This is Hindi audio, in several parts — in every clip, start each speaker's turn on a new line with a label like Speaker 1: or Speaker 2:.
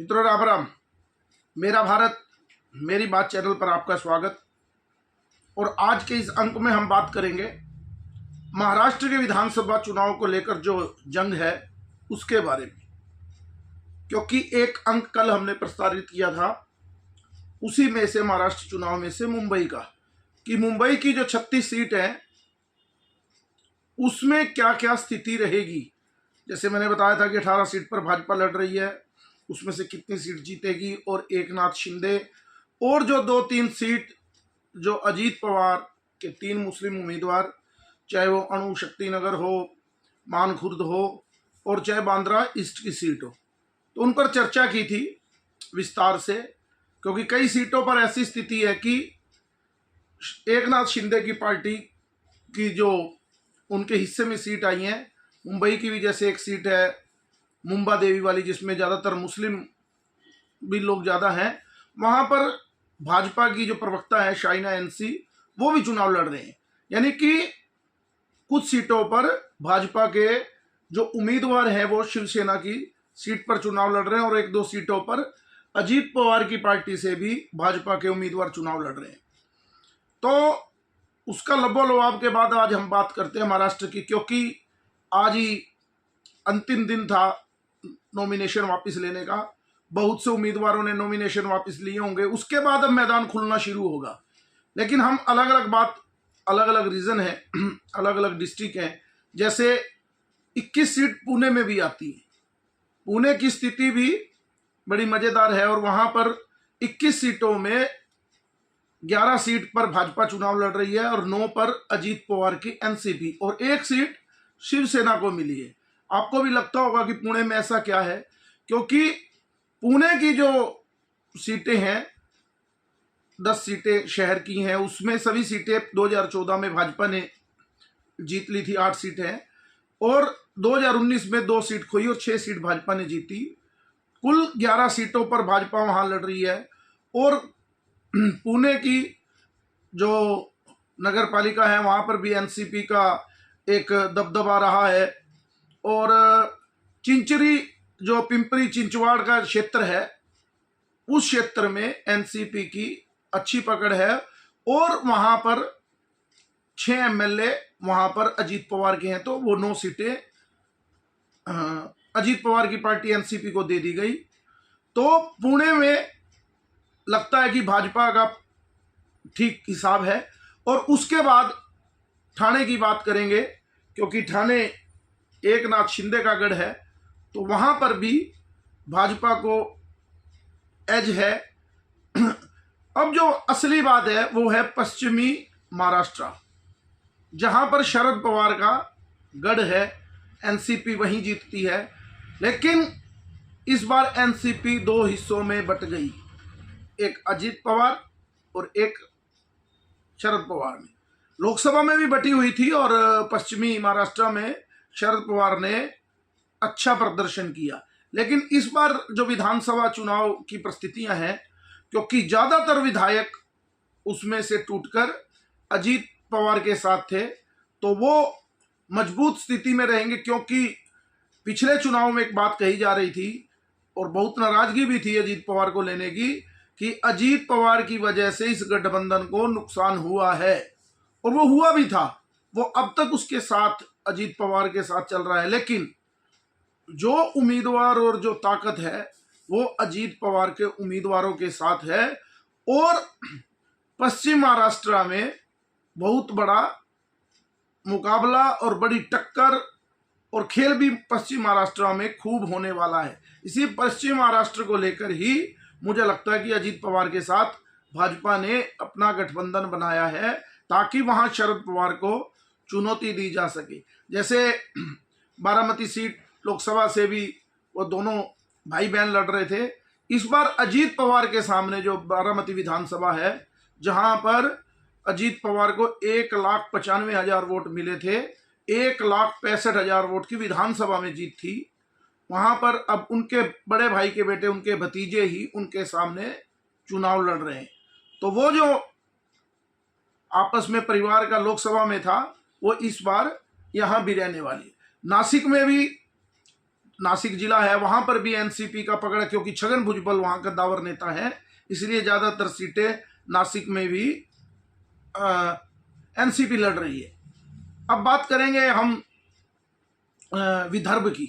Speaker 1: मित्रों राम राम। मेरा भारत मेरी बात चैनल पर आपका स्वागत। और आज के इस अंक में हम बात करेंगे महाराष्ट्र के विधानसभा चुनाव को लेकर जो जंग है उसके बारे में, क्योंकि एक अंक कल हमने प्रसारित किया था, उसी में से महाराष्ट्र चुनाव में से मुंबई का, कि मुंबई की जो 36 सीट है उसमें क्या क्या स्थिति रहेगी। जैसे मैंने बताया था कि 18 सीट पर भाजपा लड़ रही है, उसमें से कितनी सीट जीतेगी, और एकनाथ शिंदे और जो 2-3 सीट जो अजीत पवार के 3 मुस्लिम उम्मीदवार, चाहे वो अणु शक्तिनगर हो, मानखुर्द हो और चाहे बांद्रा ईस्ट की सीट हो, तो उन पर चर्चा की थी विस्तार से। क्योंकि कई सीटों पर ऐसी स्थिति है कि एकनाथ शिंदे की पार्टी की जो उनके हिस्से में सीट आई हैं, मुंबई की भी जैसे एक सीट है मुंबा देवी वाली, जिसमें ज़्यादातर मुस्लिम भी लोग ज़्यादा हैं, वहाँ पर भाजपा की जो प्रवक्ता है शाइना एनसी, वो भी चुनाव लड़ रहे हैं। यानी कि कुछ सीटों पर भाजपा के जो उम्मीदवार हैं वो शिवसेना की सीट पर चुनाव लड़ रहे हैं, और 1-2 सीटों पर अजीत पवार की पार्टी से भी भाजपा के उम्मीदवार चुनाव लड़ रहे हैं। तो उसका लबोलबाब के बाद आज हम बात करते हैं महाराष्ट्र की, क्योंकि आज ही अंतिम दिन था नॉमिनेशन वापस लेने का। बहुत से उम्मीदवारों ने नॉमिनेशन वापस लिए होंगे, उसके बाद अब मैदान खुलना शुरू होगा। लेकिन हम अलग अलग रीजन है, अलग अलग डिस्ट्रिक्ट हैं। जैसे 21 सीट पुणे में भी आती है। पुणे की स्थिति भी बड़ी मजेदार है, और वहां पर 21 सीटों में 11 सीट पर भाजपा चुनाव लड़ रही है और 9 पर अजीत पवार की एनसीपी, और 1 सीट शिवसेना को मिली है। आपको भी लगता होगा कि पुणे में ऐसा क्या है, क्योंकि पुणे की जो सीटें हैं 10 सीटें शहर की हैं, उसमें सभी सीटें 2014 में भाजपा ने जीत ली थी, 8 सीटें हैं, और 2019 में 2 सीट खोई और 6 सीट भाजपा ने जीती। कुल 11 सीटों पर भाजपा वहां लड़ रही है। और पुणे की जो नगर पालिका है वहां पर भी एनसीपी का एक दबदबा रहा है। और चिंचरी जो पिंपरी चिंचवाड़ का क्षेत्र है, उस क्षेत्र में एनसीपी की अच्छी पकड़ है, और वहां पर 6 एमएलए वहां पर अजीत पवार के हैं, तो वो 9 सीटें अजीत पवार की पार्टी एनसीपी को दे दी गई। तो पुणे में लगता है कि भाजपा का ठीक हिसाब है। और उसके बाद ठाणे की बात करेंगे, क्योंकि ठाणे एकनाथ शिंदे का गढ़ है, तो वहां पर भी भाजपा को एज है। अब जो असली बात है वो है पश्चिमी महाराष्ट्र, जहां पर शरद पवार का गढ़ है, एनसीपी वहीं जीतती है। लेकिन इस बार एनसीपी 2 हिस्सों में बट गई, एक अजीत पवार और एक शरद पवार में। लोकसभा में भी बटी हुई थी, और पश्चिमी महाराष्ट्र में शरद पवार ने अच्छा प्रदर्शन किया। लेकिन इस बार जो विधानसभा चुनाव की परिस्थितियां हैं, क्योंकि ज्यादातर विधायक उसमें से टूटकर अजीत पवार के साथ थे, तो वो मजबूत स्थिति में रहेंगे। क्योंकि पिछले चुनाव में एक बात कही जा रही थी, और बहुत नाराजगी भी थी अजीत पवार को लेने की, कि अजीत पवार की वजह से इस गठबंधन को नुकसान हुआ है, और वो हुआ भी था। वो अब तक उसके साथ, अजीत पवार के साथ चल रहा है। लेकिन जो उम्मीदवार और जो ताकत है वो अजीत पवार के उम्मीदवारों के साथ है। और पश्चिम महाराष्ट्र में बहुत बड़ा मुकाबला और बड़ी टक्कर और खेल भी पश्चिम महाराष्ट्र में खूब होने वाला है। इसी पश्चिम महाराष्ट्र को लेकर ही मुझे लगता है कि अजीत पवार के साथ भाजपा ने अपना गठबंधन बनाया है, ताकि वहां शरद पवार को चुनौती दी जा सके। जैसे बारामती सीट लोकसभा से भी वो दोनों भाई बहन लड़ रहे थे। इस बार अजीत पवार के सामने जो बारामती विधानसभा है, जहां पर अजीत पवार को 1,95,000 वोट मिले थे, 1,65,000 वोट की विधानसभा में जीत थी, वहां पर अब उनके बड़े भाई के बेटे, उनके भतीजे ही उनके सामने चुनाव लड़ रहे हैं। तो वो जो आपस में परिवार का लोकसभा में था, वो इस बार यहां भी रहने वाली है। नासिक में भी नासिक जिला है वहां पर भी एनसीपी का पकड़ है, क्योंकि छगन भुजबल वहां का दावर नेता है, इसलिए ज्यादातर सीटें नासिक में भी एनसीपी लड़ रही है। अब बात करेंगे हम विदर्भ की,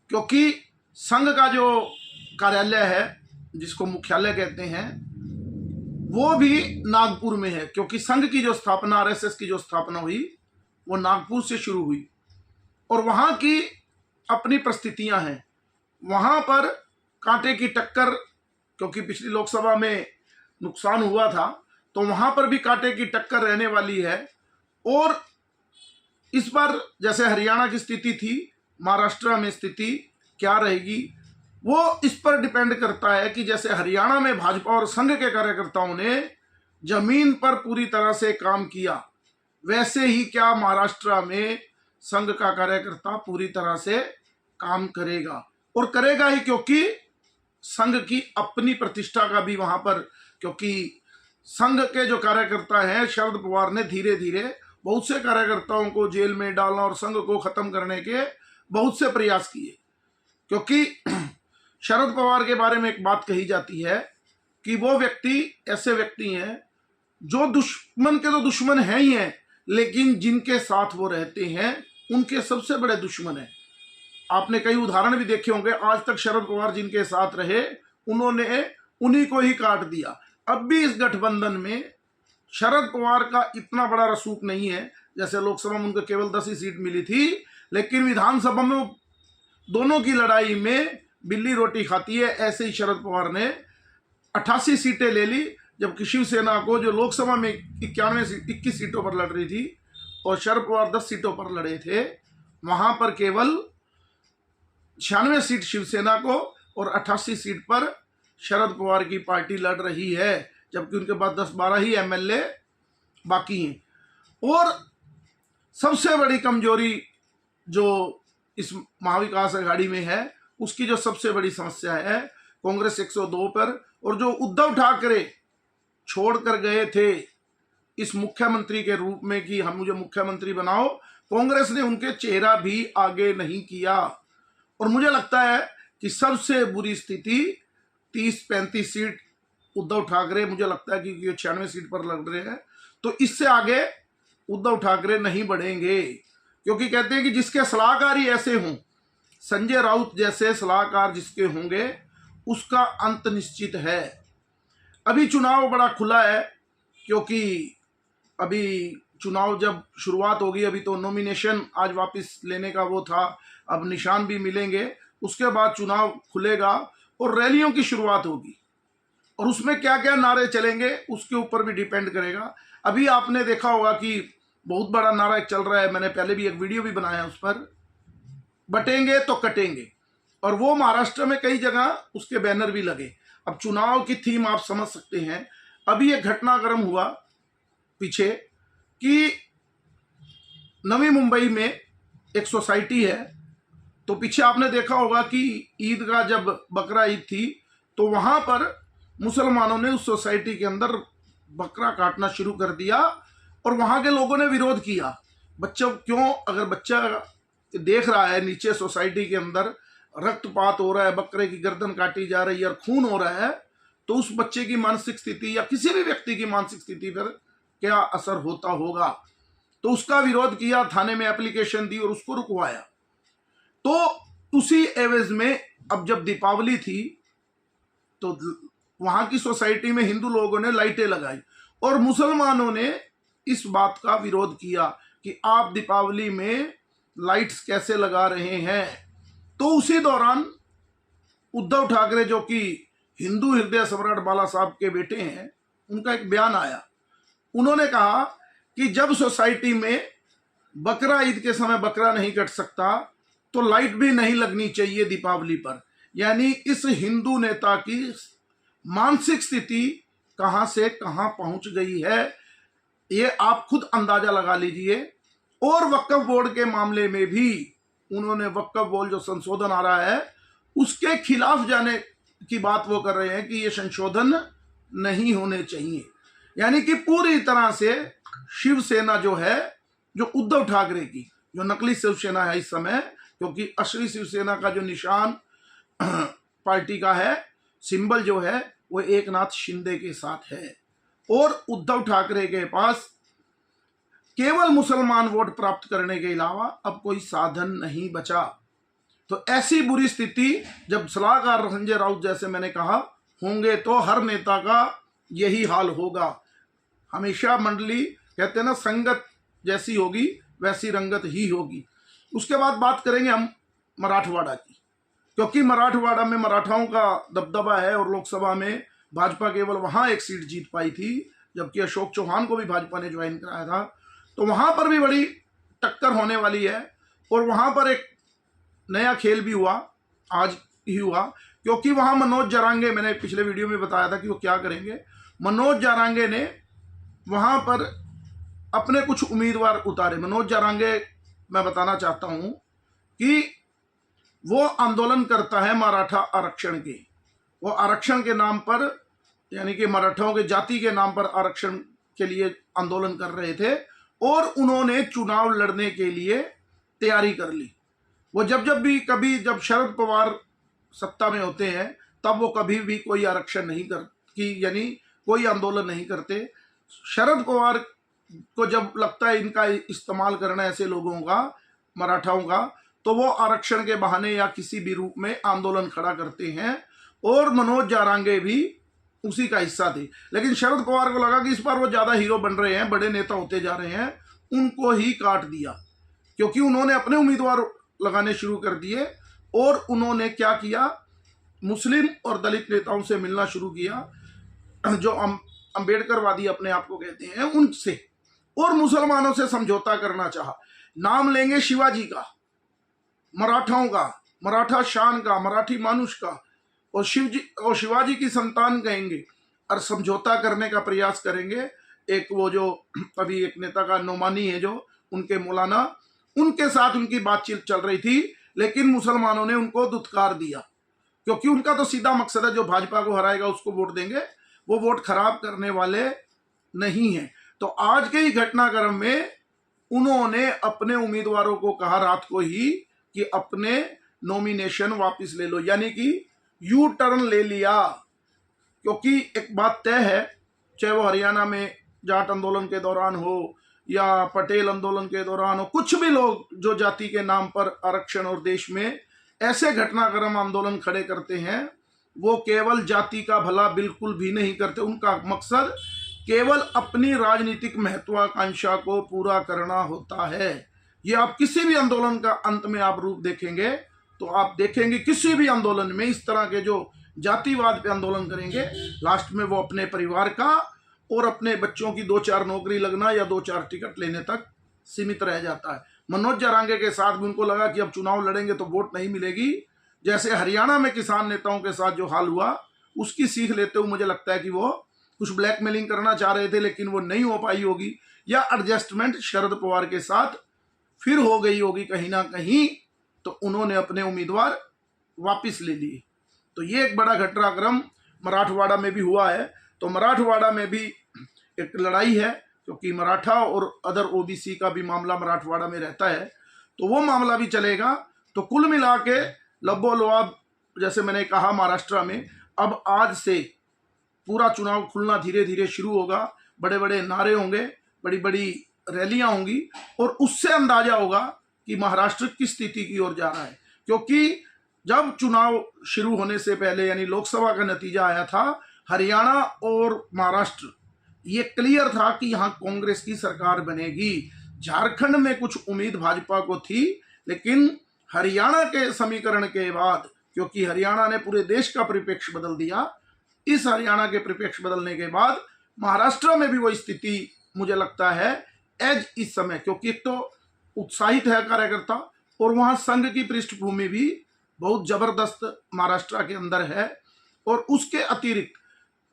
Speaker 1: क्योंकि संघ का जो कार्यालय है जिसको मुख्यालय कहते हैं वो भी नागपुर में है, क्योंकि संघ की जो स्थापना, आरएसएस की जो स्थापना हुई वो नागपुर से शुरू हुई और वहां की अपनी परिस्थितियां हैं। वहां पर कांटे की टक्कर, क्योंकि पिछली लोकसभा में नुकसान हुआ था, तो वहां पर भी कांटे की टक्कर रहने वाली है। और इस बार जैसे हरियाणा की स्थिति थी, महाराष्ट्र में स्थिति क्या रहेगी वो इस पर डिपेंड करता है कि जैसे हरियाणा में भाजपा और संघ के कार्यकर्ताओं ने जमीन पर पूरी तरह से काम किया, वैसे ही क्या महाराष्ट्र में संघ का कार्यकर्ता पूरी तरह से काम करेगा। और करेगा ही, क्योंकि संघ की अपनी प्रतिष्ठा का भी वहां पर, क्योंकि संघ के जो कार्यकर्ता हैं, शरद पवार ने धीरे धीरे बहुत से कार्यकर्ताओं को जेल में डालना और संघ को खत्म करने के बहुत से प्रयास किए। क्योंकि शरद पवार के बारे में एक बात कही जाती है कि वो व्यक्ति ऐसे व्यक्ति हैं जो दुश्मन के तो दुश्मन हैं ही हैं, लेकिन जिनके साथ वो रहते हैं उनके सबसे बड़े दुश्मन हैं। आपने कई उदाहरण भी देखे होंगे, आज तक शरद पवार जिनके साथ रहे उन्होंने उन्हीं को ही काट दिया। अब भी इस गठबंधन में शरद पवार का इतना बड़ा रसूख नहीं है, जैसे लोकसभा में उनको केवल 10 ही सीट मिली थी, लेकिन विधानसभा में दोनों की लड़ाई में बिल्ली रोटी खाती है। ऐसे ही शरद पवार ने 88 सीटें ले ली, जबकि शिवसेना को जो लोकसभा में 21 सीटों पर लड़ रही थी और शरद पवार 10 सीटों पर लड़े थे, वहां पर केवल 96 सीट शिवसेना को और 88 सीट पर शरद पवार की पार्टी लड़ रही है, जबकि उनके पास 10-12 ही एमएलए बाकी हैं। और सबसे बड़ी कमजोरी जो इस महाविकास आघाड़ी में है, उसकी जो सबसे बड़ी समस्या है कांग्रेस 102 पर, और जो उद्धव ठाकरे छोड़कर गए थे इस मुख्यमंत्री के रूप में कि हम मुझे मुख्यमंत्री बनाओ, कांग्रेस ने उनके चेहरा भी आगे नहीं किया। और मुझे लगता है कि सबसे बुरी स्थिति 30-35 सीट उद्धव ठाकरे, मुझे लगता है कि 96 सीट पर लड़ रहे हैं, तो इससे आगे उद्धव ठाकरे नहीं बढ़ेंगे। क्योंकि कहते हैं कि जिसके सलाहकार ही ऐसे हों, संजय राउत जैसे सलाहकार जिसके होंगे, उसका अंत निश्चित है। अभी चुनाव बड़ा खुला है, क्योंकि अभी चुनाव जब शुरुआत होगी, अभी तो नॉमिनेशन आज वापस लेने का वो था, अब निशान भी मिलेंगे, उसके बाद चुनाव खुलेगा और रैलियों की शुरुआत होगी, और उसमें क्या क्या नारे चलेंगे उसके ऊपर भी डिपेंड करेगा। अभी आपने देखा होगा कि बहुत बड़ा नारा एक चल रहा है, मैंने पहले भी एक वीडियो भी बनाया उस पर, बटेंगे तो कटेंगे, और वो महाराष्ट्र में कई जगह उसके बैनर भी लगे। अब चुनाव की थीम आप समझ सकते हैं। अभी एक घटनाक्रम हुआ पीछे कि नवी मुंबई में एक सोसाइटी है, तो पीछे आपने देखा होगा कि ईद का जब बकरा ईद थी, तो वहां पर मुसलमानों ने उस सोसाइटी के अंदर बकरा काटना शुरू कर दिया और वहां के लोगों ने विरोध किया। बच्चों क्यों, अगर बच्चा देख रहा है नीचे सोसाइटी के अंदर रक्तपात हो रहा है, बकरे की गर्दन काटी जा रही है और खून हो रहा है, तो उस बच्चे की मानसिक स्थिति या किसी भी व्यक्ति की मानसिक स्थिति पर क्या असर होता होगा। तो उसका विरोध किया, थाने में एप्लीकेशन दी और उसको रुकवाया। तो उसी एवज में अब जब दीपावली थी तो वहां की सोसाइटी में हिंदू लोगों ने लाइटें लगाई और मुसलमानों ने इस बात का विरोध किया कि आप दीपावली में लाइट्स कैसे लगा रहे हैं। तो उसी दौरान उद्धव ठाकरे, जो कि हिंदू हृदय सम्राट बाला साहब के बेटे हैं, उनका एक बयान आया। उन्होंने कहा कि जब सोसाइटी में बकरा ईद के समय बकरा नहीं कट सकता तो लाइट भी नहीं लगनी चाहिए दीपावली पर। यानी इस हिंदू नेता की मानसिक स्थिति कहां से कहां पहुंच गई है, ये आप खुद अंदाजा लगा लीजिए। और वक्फ बोर्ड के मामले में भी उन्होंने वक्फ बोर्ड जो संशोधन आ रहा है उसके खिलाफ जाने की बात वो कर रहे हैं कि ये संशोधन नहीं होने चाहिए। यानी कि पूरी तरह से शिवसेना जो है, जो उद्धव ठाकरे की जो नकली शिवसेना है इस समय, क्योंकि असली शिवसेना का जो निशान पार्टी का है, सिंबल जो है, वो एकनाथ शिंदे के साथ है। और उद्धव ठाकरे के पास केवल मुसलमान वोट प्राप्त करने के अलावा अब कोई साधन नहीं बचा। तो ऐसी बुरी स्थिति जब सलाहकार संजय राउत जैसे मैंने कहा होंगे तो हर नेता का यही हाल होगा। हमेशा मंडली कहते हैं ना, संगत जैसी होगी वैसी रंगत ही होगी। उसके बाद बात करेंगे हम मराठवाड़ा की, क्योंकि मराठवाड़ा में मराठाओं का दबदबा है और लोकसभा में भाजपा केवल वहां एक सीट जीत पाई थी, जबकि अशोक चौहान को भी भाजपा ने ज्वाइन कराया था। तो वहां पर भी बड़ी टक्कर होने वाली है और वहां पर एक नया खेल भी हुआ, आज ही हुआ, क्योंकि वहां मनोज जरांगे, मैंने पिछले वीडियो में बताया था कि वो क्या करेंगे। मनोज जरांगे ने वहां पर अपने कुछ उम्मीदवार उतारे। मनोज जरांगे, मैं बताना चाहता हूं कि वो आंदोलन करता है मराठा आरक्षण के। वो आरक्षण के नाम पर, यानी कि मराठाओं के जाति के नाम पर आरक्षण के लिए आंदोलन कर रहे थे और उन्होंने चुनाव लड़ने के लिए तैयारी कर ली। वो जब भी कभी जब शरद पवार सत्ता में होते हैं तब वो कभी भी कोई आरक्षण नहीं यानी कोई आंदोलन नहीं करते। शरद पवार को जब लगता है इनका इस्तेमाल करना ऐसे लोगों का, मराठाओं का, तो वो आरक्षण के बहाने या किसी भी रूप में आंदोलन खड़ा करते हैं और मनोज जारांगे भी उसी का हिस्सा थे। लेकिन शरद पवार को लगा कि इस बार वो ज्यादा हीरो बन रहे हैं, बड़े नेता होते जा रहे हैं, उनको ही काट दिया, क्योंकि उन्होंने अपने उम्मीदवार लगाने शुरू कर दिए और उन्होंने क्या किया, मुस्लिम और दलित नेताओं से मिलना शुरू किया, जो अंबेडकरवादी अपने आप को कहते हैं उनसे, और मुसलमानों से समझौता करना चाहा। नाम लेंगे शिवाजी का, मराठाओं का, मराठा शान का, मराठी मानुष का, और शिवाजी की संतान कहेंगे और समझौता करने का प्रयास करेंगे। एक वो जो अभी एक नेता का नोमानी है जो उनके मौलाना, उनके साथ उनकी बातचीत चल रही थी, लेकिन मुसलमानों ने उनको दुत्कार दिया, क्योंकि उनका तो सीधा मकसद है जो भाजपा को हराएगा उसको वोट देंगे, वो वोट खराब करने वाले नहीं है। तो आज के ही घटनाक्रम में उन्होंने अपने उम्मीदवारों को कहा रात को ही कि अपने नॉमिनेशन वापस ले लो, यानी कि यू टर्न ले लिया। क्योंकि एक बात तय है, चाहे वो हरियाणा में जाट आंदोलन के दौरान हो या पटेल आंदोलन के दौरान हो, कुछ भी लोग जो जाति के नाम पर आरक्षण और देश में ऐसे घटनाक्रम आंदोलन खड़े करते हैं, वो केवल जाति का भला बिल्कुल भी नहीं करते। उनका मकसद केवल अपनी राजनीतिक महत्वाकांक्षा को पूरा करना होता है। ये आप किसी भी आंदोलन का अंत में आप रूप देखेंगे तो आप देखेंगे किसी भी आंदोलन में इस तरह के जो जातिवाद पे आंदोलन करेंगे, लास्ट में वो अपने परिवार का और अपने बच्चों की 2-4 नौकरी लगना या 2-4 टिकट लेने तक सीमित रह जाता है। मनोज जारांगे के साथ भी उनको लगा कि अब चुनाव लड़ेंगे तो वोट नहीं मिलेगी। जैसे हरियाणा में किसान नेताओं के साथ जो हाल हुआ, उसकी सीख लेते हुए मुझे लगता है कि वो कुछ ब्लैकमेलिंग करना चाह रहे थे, लेकिन वो नहीं हो पाई होगी, या एडजस्टमेंट शरद पवार के साथ फिर हो गई होगी कहीं ना कहीं, तो उन्होंने अपने उम्मीदवार वापस ले लिए। तो ये एक बड़ा घटनाक्रम मराठवाड़ा में भी हुआ है। तो मराठवाड़ा में भी एक लड़ाई है, क्योंकि मराठा और अदर ओबीसी का भी मामला मराठवाड़ा में रहता है, तो वो मामला भी चलेगा। तो कुल मिला के लब्बो-लुआब, जैसे मैंने कहा, महाराष्ट्र में अब आज से पूरा चुनाव खुलना धीरे धीरे शुरू होगा। बड़े बड़े नारे होंगे, बड़ी बड़ी रैलियां होंगी, और उससे अंदाजा होगा कि महाराष्ट्र किस स्थिति की ओर जा रहा है। क्योंकि जब चुनाव शुरू होने से पहले, यानी लोकसभा का नतीजा आया था, हरियाणा और महाराष्ट्र ये क्लियर था कि यहाँ कांग्रेस की सरकार बनेगी। झारखंड में कुछ उम्मीद भाजपा को थी, लेकिन हरियाणा के समीकरण के बाद, क्योंकि हरियाणा ने पूरे देश का परिप्रेक्ष्य बदल दिया, इस हरियाणा के परिप्रेक्ष्य बदलने के बाद महाराष्ट्र में भी वो स्थिति मुझे लगता है एज इस समय, क्योंकि एक तो उत्साहित है कार्यकर्ता और वहां संघ की पृष्ठभूमि भी बहुत जबरदस्त महाराष्ट्र के अंदर है, और उसके अतिरिक्त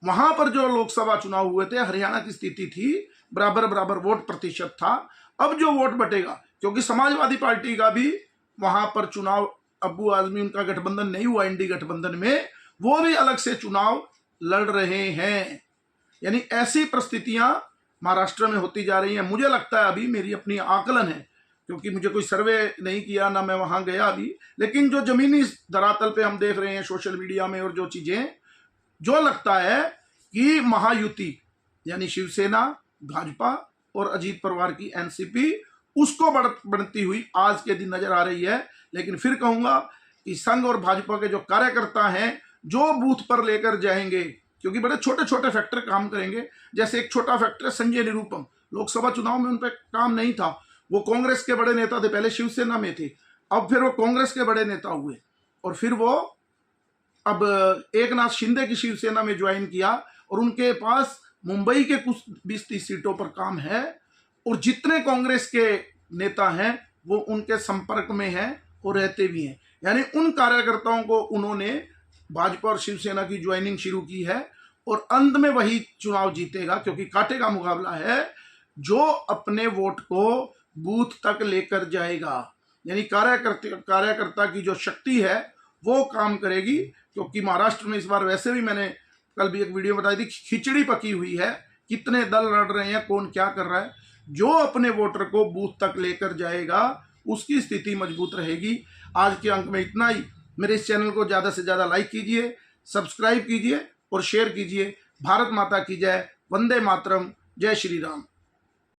Speaker 1: वहां पर जो लोकसभा चुनाव हुए थे, हरियाणा की स्थिति थी बराबर बराबर वोट प्रतिशत था। अब जो वोट बटेगा, क्योंकि समाजवादी पार्टी का भी वहां पर चुनाव, अब्बू आजमी उनका गठबंधन नहीं हुआ इंडी गठबंधन में, वो भी अलग से चुनाव लड़ रहे हैं। यानी ऐसी परिस्थितियां महाराष्ट्र में होती जा रही हैं। मुझे लगता है, अभी मेरी अपनी आकलन है क्योंकि मुझे कोई सर्वे नहीं किया, ना मैं वहाँ गया अभी, लेकिन जो ज़मीनी धरातल पे हम देख रहे हैं सोशल मीडिया में और जो चीज़ें, जो लगता है कि महायुति यानी शिवसेना, भाजपा और अजीत पवार की एनसीपी उसको बढ़ती हुई आज के दिन नजर आ रही है। लेकिन फिर कहूंगा कि संघ और भाजपा के जो कार्यकर्ता हैं, जो बूथ पर लेकर जाएंगे, क्योंकि बड़े छोटे छोटे फैक्टर काम करेंगे। जैसे एक छोटा फैक्टर संजय निरुपम, लोकसभा चुनाव में उन पर काम नहीं था, वो कांग्रेस के बड़े नेता थे, पहले शिवसेना में थे, अब फिर वो कांग्रेस के बड़े नेता हुए और फिर वो अब एकनाथ शिंदे की शिवसेना में ज्वाइन किया और उनके पास मुंबई के कुछ 20-30 सीटों पर काम है और जितने कांग्रेस के नेता हैं वो उनके संपर्क में हैं और रहते भी हैं। यानी उन कार्यकर्ताओं को उन्होंने भाजपा और शिवसेना की ज्वाइनिंग शुरू की है और अंत में वही चुनाव जीतेगा, क्योंकि कांटे का मुकाबला है। जो अपने वोट को बूथ तक लेकर जाएगा, यानी कार्यकर्ता की जो शक्ति है वो काम करेगी। क्योंकि महाराष्ट्र में इस बार वैसे भी मैंने कल भी एक वीडियो बताई थी, खिचड़ी पकी हुई है, कितने दल लड़ रहे हैं, कौन क्या कर रहा है। जो अपने वोटर को बूथ तक लेकर जाएगा उसकी स्थिति मजबूत रहेगी। आज के अंक में इतना ही। मेरे इस चैनल को ज़्यादा से ज़्यादा लाइक कीजिए, सब्सक्राइब कीजिए और शेयर कीजिए। भारत माता की जय, वंदे मातरम, जय श्री राम।